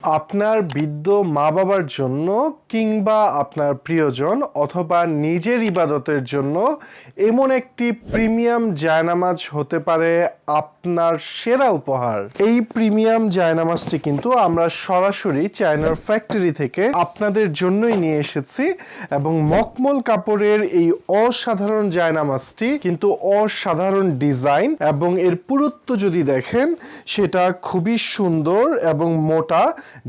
আপনার বৃদ্ধ মা-বাবার জন্য কিংবা আপনার প্রিয়জন অথবা নিজের ইবাদতের জন্য এমন একটি প্রিমিয়াম জায়নামাজ হতে পারে আপনার সেরা উপহার। এই প্রিমিয়াম জায়নামাজটি কিন্তু আমরা সরাসরি চায়নার ফ্যাক্টরি থেকে আপনাদের জন্যই নিয়ে এসেছি এবং মখমল কাপড়ের এই অসাধারণ জায়নামাজটি কিন্তু অসাধারণ ডিজাইন এবং এর পুরুত্ব যদি দেখেন সেটা খুবই সুন্দর এবং মোটা।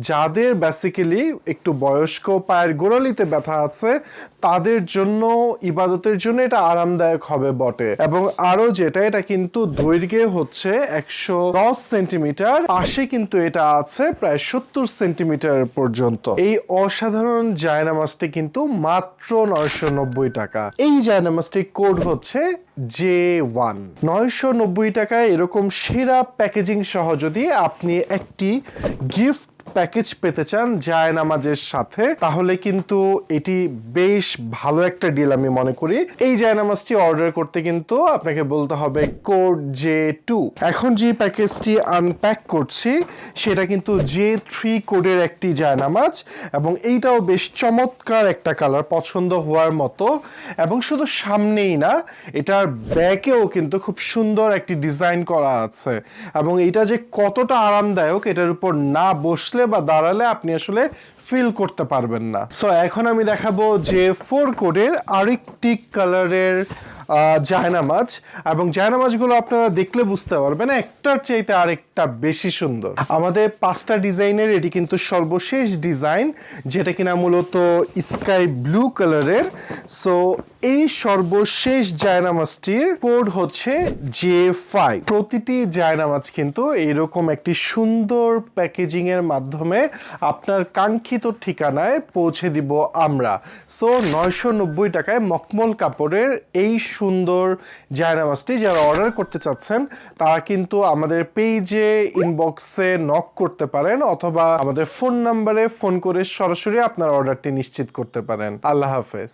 যাদের বেসিক্যালি একটু বয়স্ক পায়ের গোড়ালিতে ব্যথা আছে তাদের জন্য ইবাদতের জন্য এটা আরামদায়ক হবে বটে। এবং আরো যেটা, এটা কিন্তু দৈর্ঘ্যে হচ্ছে 110 সেন্টিমিটার, পাশে কিন্তু এটা আছে প্রায় 70 সেন্টিমিটার পর্যন্ত। এই অসাধারণ জায়নামাজটি কিন্তু মাত্র 990 টাকা। এই জায়নামাজটির কোড হচ্ছে J1। 990 টাকায় এরকম সেরা প্যাকেজিং সহ যদি আপনি একটি গিফট প্যাকেজ পেতে চান জায়নামাজের সাথে, তাহলে কিন্তু এটি বেশ ভালো একটা ডিল আমি মনে করি। এই জায়নামাজটি অর্ডার করতে কিন্তু আপনাকে বলতে হবে কোড J2। এখন যে প্যাকেজটি আনপ্যাক করছি সেটা কিন্তু J3 কোডের একটি জায়নামাজ এবং এইটাও বেশ চমৎকার একটা কালার, পছন্দ হওয়ার মতো। এবং শুধু সামনেই না, এটার ব্যাকেও কিন্তু খুব সুন্দর একটি ডিজাইন করা আছে এবং এটা যে কতটা আরামদায়ক এটার উপর না বসলে বা দাঁড়ালে আপনি আসলে ফিল করতে পারবেন না। সো এখন আমি দেখাবো J4 কোডের আরেকটি কালারের জায়নামাজ, এবং জায়নামাজগুলো আপনারা দেখলে বুঝতে পারবেন একটার চাইতে আরেকটা বেশি সুন্দর। আমাদের 5টা ডিজাইনের এটি কিন্তু সর্বশেষ ডিজাইন, যেটা কিনা মূলত স্কাই ব্লু কালারের। সো এই সর্বশেষ জায়নামাজটির কোড হচ্ছে J5। প্রতিটি জায়নামাজ কিন্তু এইরকম একটি সুন্দর প্যাকেজিং এর মাধ্যমে আপনার কাঙ্ক্ষিত ঠিকানায় পৌঁছে দিব আমরা। সো 990 টাকায় মখমল কাপড়ের এই সুন্দর জায়নামাজটি যারা অর্ডার করতে চাচ্ছেন তারা কিন্তু আমাদের পেজে ইনবক্সে নক করতে পারেন অথবা আমাদের ফোন নাম্বারে ফোন করে সরাসরি আপনার অর্ডারটি নিশ্চিত করতে পারেন। আল্লাহ হাফেজ।